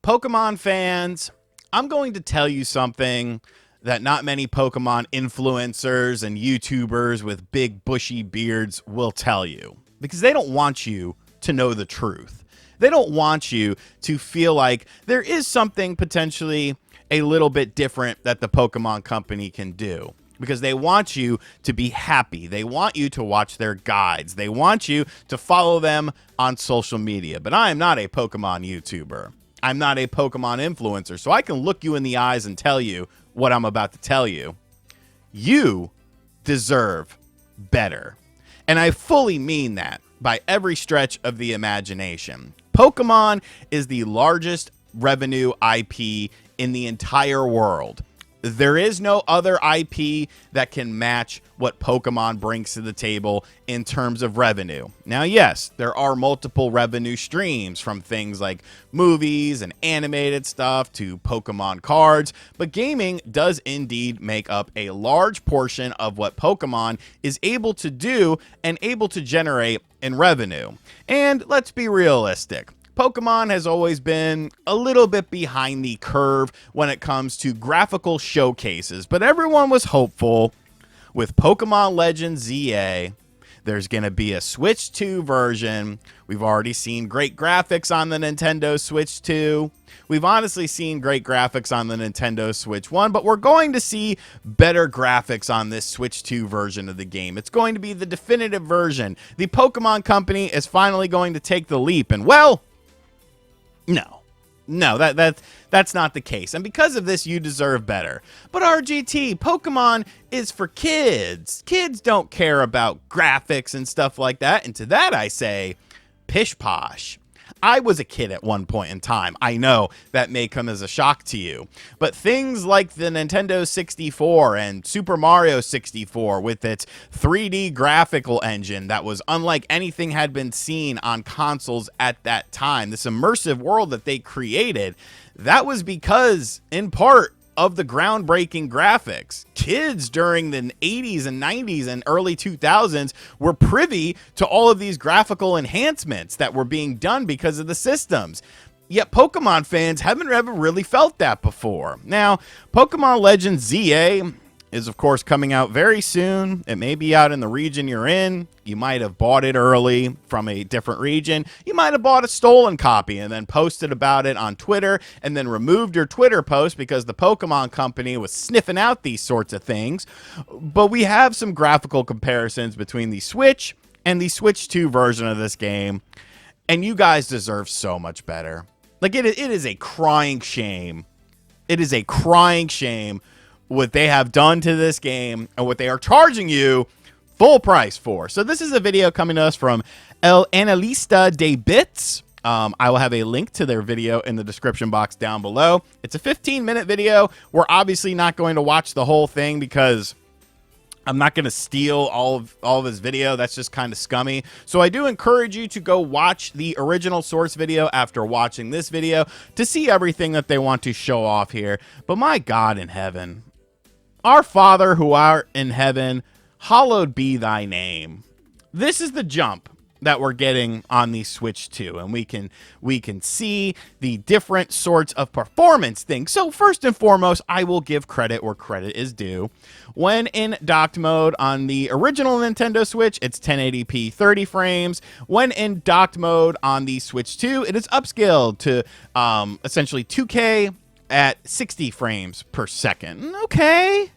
Pokemon fans, I'm going to tell you something that not many Pokemon influencers and YouTubers with big bushy beards will tell you, because they don't want you to know the truth. They don't want you to feel like there is something potentially a little bit different that the Pokemon Company can do, because they want you to be happy. They want you to watch their guides. They want you to follow them on social media. But I am not a Pokemon YouTuber. I'm not a Pokemon influencer, so I can look you in the eyes and tell you what I'm about to tell you. You deserve better. And I fully mean that by every stretch of the imagination. Pokemon is the largest revenue IP in the entire world. There is no other IP that can match what Pokemon brings to the table in terms of revenue. Now, yes, there are multiple revenue streams, from things like movies and animated stuff to Pokemon cards, but gaming does indeed make up a large portion of what Pokemon is able to do and able to generate in revenue. And let's be realistic. Pokemon has always been a little bit behind the curve when it comes to graphical showcases, but everyone was hopeful with Pokemon Legends ZA. There's going to be a Switch 2 version. We've already seen great graphics on the Nintendo Switch 2. We've honestly seen great graphics on the Nintendo Switch 1, but we're going to see better graphics on this Switch 2 version of the game. It's going to be the definitive version. The Pokemon Company is finally going to take the leap, and well, No, that's not the case. And because of this, you deserve better. But RGT, Pokemon is for kids. Kids don't care about graphics and stuff like that. And to that I say, pish posh. I was a kid at one point in time. I know that may come as a shock to you. But things like the Nintendo 64 and Super Mario 64 with its 3D graphical engine that was unlike anything had been seen on consoles at that time, this immersive world that they created, that was because, in part, of the groundbreaking graphics. Kids during the 80s and 90s and early 2000s were privy to all of these graphical enhancements that were being done because of the systems. Yet Pokemon fans haven't ever really felt that before. Now, Pokemon Legends ZA is, of course, coming out very soon. It may be out in the region you're in. You might have bought it early from a different region. You might have bought a stolen copy and then posted about it on Twitter and then removed your Twitter post because the Pokemon Company was sniffing out these sorts of things. But we have some graphical comparisons between the Switch and the Switch 2 version of this game, and you guys deserve so much better. Like, it is a crying shame. It is a crying shame what they have done to this game and what they are charging you full price for. So this is a video coming to us from El Analista de Bits. I will have a link to their video in the description box down below. It's a 15-minute video. We're obviously not going to watch the whole thing because I'm not going to steal all of his video. That's just kind of scummy. So I do encourage you to go watch the original source video after watching this video to see everything that they want to show off here. But my God in heaven, our Father who art in heaven, hallowed be thy name. This is the jump that we're getting on the Switch 2, and we can see the different sorts of performance things. So first and foremost, I will give credit where credit is due. When in docked mode on the original Nintendo Switch, it's 1080p 30 frames. When in docked mode on the Switch 2, it is upscaled to essentially 2K at 60 frames per second. Okay.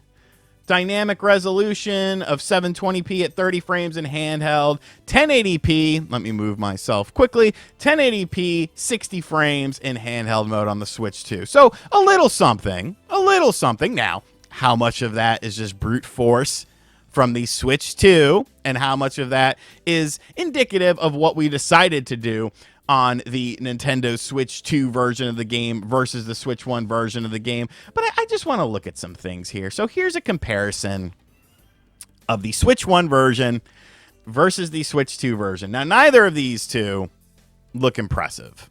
Dynamic resolution of 720p at 30 frames in handheld. 1080p, let me move myself quickly. 1080p, 60 frames in handheld mode on the Switch 2. So a little something. Now, how much of that is just brute force from the Switch 2 and how much of that is indicative of what we decided to do on the Nintendo Switch 2 version of the game versus the Switch 1 version of the game. But I just want to look at some things here. So here's a comparison of the Switch 1 version versus the Switch 2 version. Now, neither of these two look impressive.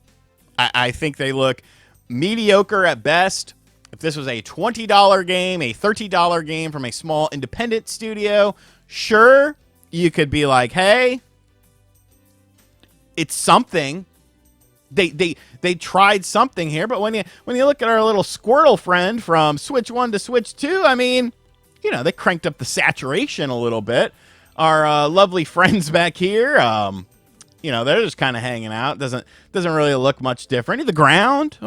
I think they look mediocre at best. If this was a $20 game, a $30 game from a small independent studio, sure, you could be like, hey, it's something. they tried something here, but when you look at our little Squirtle friend from Switch 1 to Switch 2, I mean, they cranked up the saturation a little bit. Our lovely friends back here, they're just kind of hanging out. Doesn't really look much different. The ground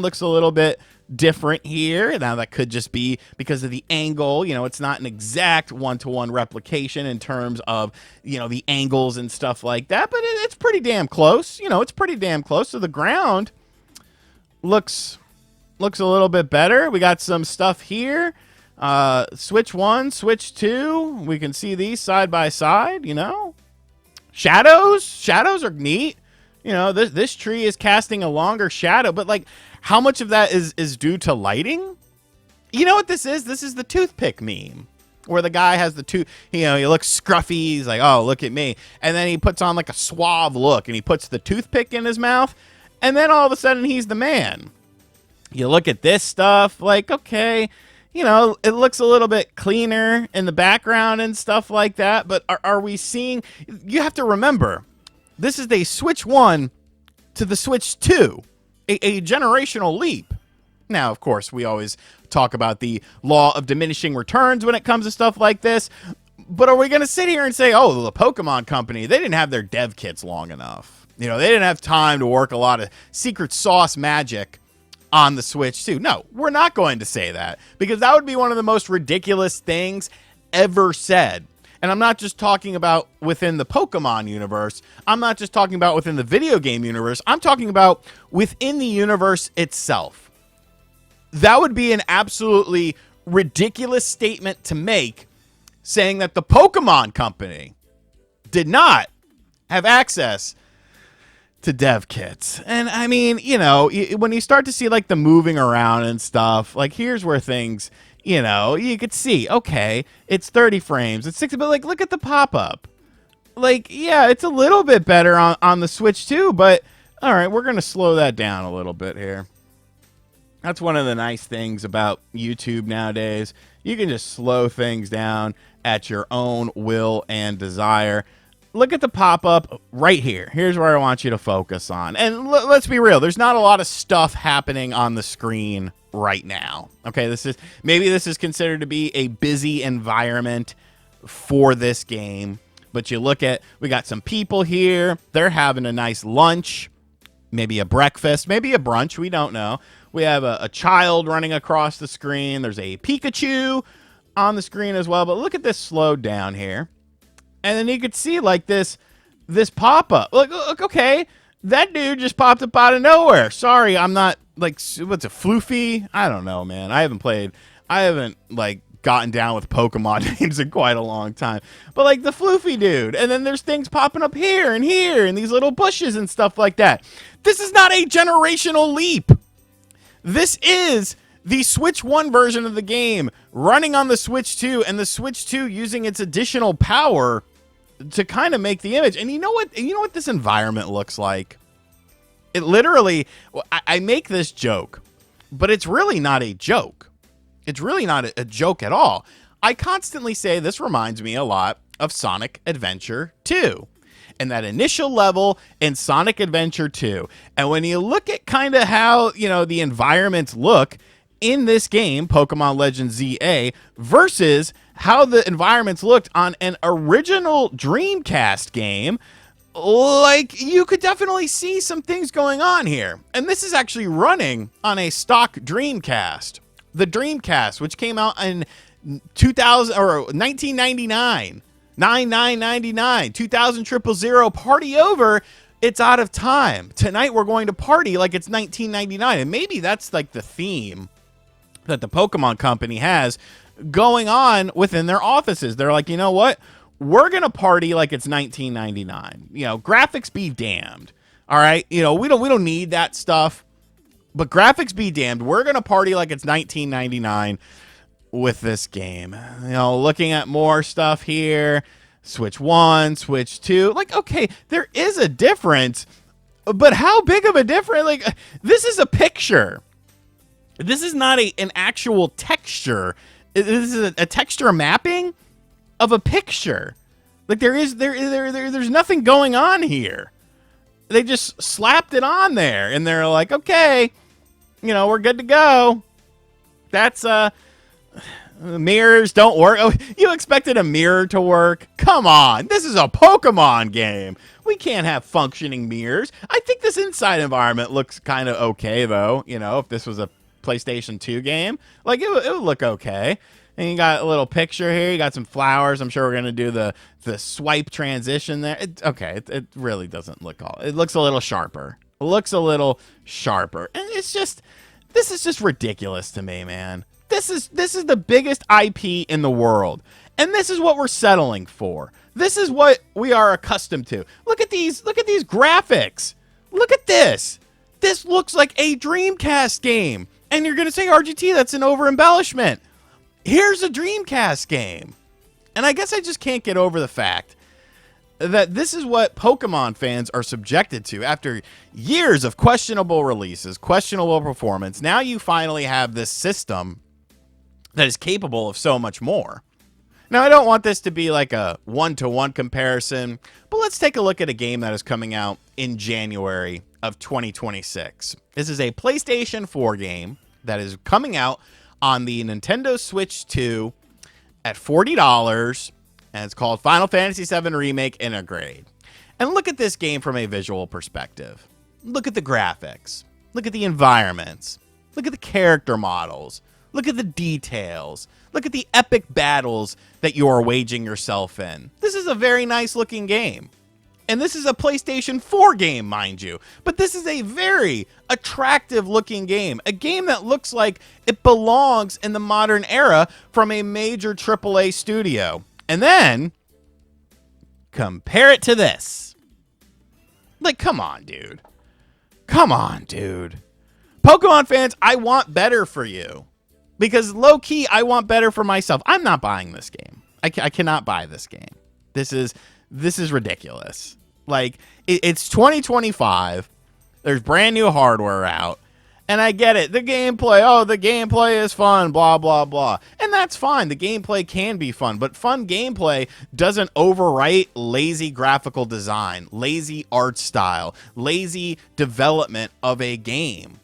looks a little bit different here. Now that could just be because of the angle. It's not an exact one-to-one replication in terms of the angles and stuff like that, but it's pretty damn close. It's pretty damn close. So the ground looks a little bit better. We got some stuff here. Switch 1, Switch 2. We can see these side by side. Shadows are neat. This tree is casting a longer shadow, but like, how much of that is due to lighting? You know what this is? This is the toothpick meme, where the guy has the he looks scruffy. He's like, oh, look at me. And then he puts on like a suave look, and he puts the toothpick in his mouth, and then all of a sudden he's the man. You look at this stuff, like, okay, it looks a little bit cleaner in the background and stuff like that, but are we seeing... You have to remember, this is a Switch 1 to the Switch 2. A generational leap. Now, of course, we always talk about the law of diminishing returns when it comes to stuff like this, but are we going to sit here and say, oh, the Pokemon Company, they didn't have their dev kits long enough. They didn't have time to work a lot of secret sauce magic on the Switch 2. No, we're not going to say that, because that would be one of the most ridiculous things ever said. And I'm not just talking about within the Pokemon universe. I'm not just talking about within the video game universe. I'm talking about within the universe itself. That would be an absolutely ridiculous statement to make, saying that the Pokemon Company did not have access to dev kits. And I mean, when you start to see like the moving around and stuff, like here's where things... you could see, okay, it's 30 frames, it's 60, but like, look at the pop-up. Like, yeah, it's a little bit better on the Switch 2, but all right, we're going to slow that down a little bit here. That's one of the nice things about YouTube nowadays. You can just slow things down at your own will and desire. Look at the pop-up right here. Here's where I want you to focus on. And let's be real, there's not a lot of stuff happening on the screen right now. Okay, this is considered to be a busy environment for this game. But you look at, we got some people here. They're having a nice lunch, maybe a breakfast, maybe a brunch. We don't know. We have a child running across the screen. There's a Pikachu on the screen as well. But look at this slowed down here. And then you could see like this pop-up. Look, okay, that dude just popped up out of nowhere. Sorry, I'm not like, what's a Floofy? I don't know, man. I haven't like gotten down with Pokemon names in quite a long time. But like the Floofy dude. And then there's things popping up here and these little bushes and stuff like that. This is not a generational leap. This is the Switch 1 version of the game running on the Switch 2, and the Switch 2 using its additional power to kind of make the image. And you know what this environment looks like? It literally, I make this joke, but it's really not a joke. It's really not a joke at all. I constantly say this reminds me a lot of Sonic Adventure 2. And that initial level in Sonic Adventure 2. And when you look at kind of how, the environments look in this game, Pokemon Legends ZA, versus how the environments looked on an original Dreamcast game, like, you could definitely see some things going on here. And this is actually running on a stock Dreamcast. The Dreamcast, which came out in 1999. 99.99, 2000 000, party over. It's out of time. Tonight we're going to party like it's 1999, and maybe that's like the theme that the Pokemon Company has going on within their offices. They're like, you know what? We're gonna party like it's 1999. Graphics be damned. All right, we don't need that stuff, but graphics be damned. We're gonna party like it's 1999. With this game. Looking at more stuff here, Switch 1, Switch 2, like, okay, there is a difference, but how big of a difference? Like, this is a picture. This is not an actual texture. This is a texture mapping of a picture. Like, there's nothing going on here. They just slapped it on there, and they're like, okay, we're good to go. That's mirrors don't work. Oh, you expected a mirror to work? Come on, this is a Pokemon game. We can't have functioning mirrors. I think this inside environment looks kind of okay, though. If this was a PlayStation 2 game, like it would look okay. And you got a little picture here. You got some flowers. I'm sure we're gonna do the swipe transition there. It really doesn't look all. It looks a little sharper. It looks a little sharper, and this is just ridiculous to me, man. This is the biggest IP in the world, and this is what we're settling for. This is what we are accustomed to. Look at these graphics. Look at this. This looks like a Dreamcast game, and you're gonna say, RGT, that's an over embellishment. Here's a Dreamcast game. And I guess I just can't get over the fact that this is what Pokemon fans are subjected to after years of questionable releases, questionable performance. Now you finally have this system that is capable of so much more. Now, I don't want this to be like a one-to-one comparison, but let's take a look at a game that is coming out in January of 2026. This is a PlayStation 4 game that is coming out on the Nintendo Switch 2 at $40, and it's called Final Fantasy VII Remake Intergrade. And look at this game from a visual perspective. Look at the graphics. Look at the environments. Look at the character models. Look at the details. Look at the epic battles that you are waging yourself in. This is a very nice looking game. And this is a PlayStation 4 game, mind you. But this is a very attractive looking game. A game that looks like it belongs in the modern era from a major AAA studio. And then, compare it to this. Like, come on, dude. Come on, dude. Pokemon fans, I want better for you. Because low-key, I want better for myself. I'm not buying this game. I cannot buy this game. This is ridiculous. Like, it's 2025. There's brand new hardware out. And I get it. The gameplay is fun, blah, blah, blah. And that's fine. The gameplay can be fun. But fun gameplay doesn't overwrite lazy graphical design, lazy art style, lazy development of a game.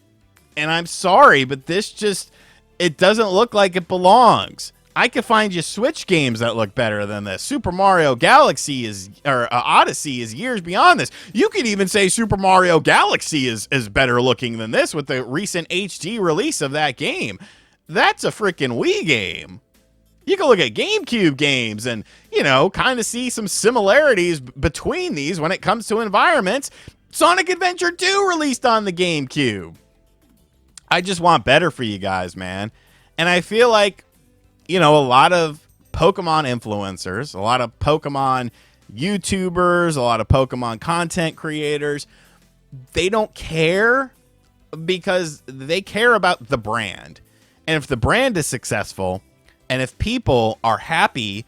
And I'm sorry, but this just, it doesn't look like it belongs. I could find you Switch games that look better than this. Super Mario Galaxy Odyssey is years beyond this. You could even say Super Mario Galaxy is better looking than this with the recent HD release of that game. That's a freaking Wii game. You can look at GameCube games and, kind of see some similarities between these when it comes to environments. Sonic Adventure 2 released on the GameCube. I just want better for you guys, man. And I feel like, a lot of Pokemon influencers, a lot of Pokemon YouTubers, a lot of Pokemon content creators, they don't care because they care about the brand. And if the brand is successful and if people are happy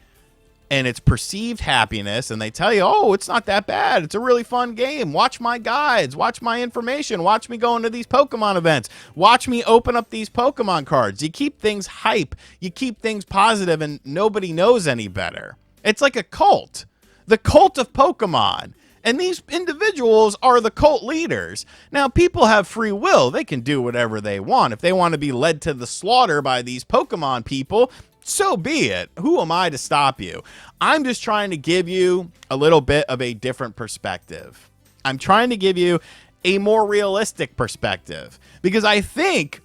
and it's perceived happiness and they tell you, oh, it's not that bad. It's a really fun game. Watch my guides. Watch my information. Watch me go into these Pokemon events. Watch me open up these Pokemon cards. You keep things hype. You keep things positive and nobody knows any better. It's like a cult. The cult of Pokemon. And these individuals are the cult leaders. Now, people have free will. They can do whatever they want. If they want to be led to the slaughter by these Pokemon people, so be it. Who am I to stop you? I'm just trying to give you a little bit of a different perspective. I'm trying to give you a more realistic perspective because I think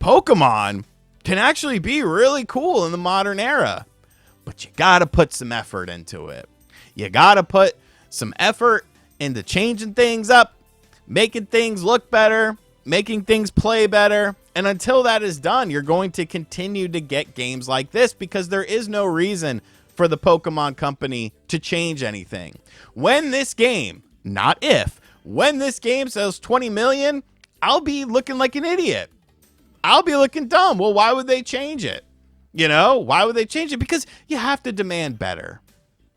Pokemon can actually be really cool in the modern era. But you got to put some effort into it. You got to put some effort into changing things up, making things look better, making things play better. And until that is done, you're going to continue to get games like this because there is no reason for the Pokemon Company to change anything. When this game, not if, when this game sells 20 million, I'll be looking like an idiot. I'll be looking dumb. Well, why would they change it? Why would they change it? Because you have to demand better.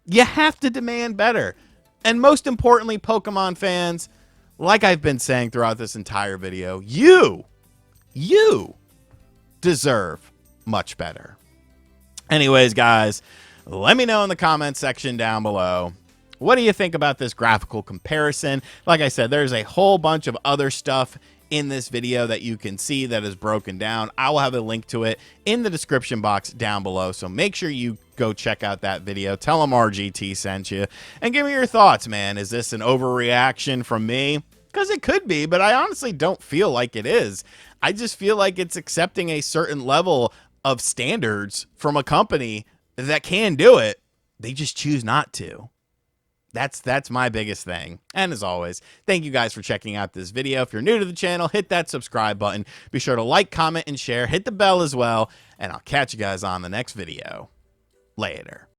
You have to demand better. And most importantly, Pokemon fans, like I've been saying throughout this entire video, you deserve much better. Anyways, guys, let me know in the comments section down below What do you think about this graphical comparison? Like I said, there's a whole bunch of other stuff in this video that you can see that is broken down. I will have a link to it in the description box down below, so make sure you go check out that video. Tell them RGT sent you, and give me your thoughts, man. Is this an overreaction from me? Because it could be, but I honestly don't feel like it is. I just feel like it's accepting a certain level of standards from a company that can do it. They just choose not to. That's my biggest thing. And as always, thank you guys for checking out this video. If you're new to the channel, hit that subscribe button. Be sure to like, comment, and share. Hit the bell as well. And I'll catch you guys on the next video. Later.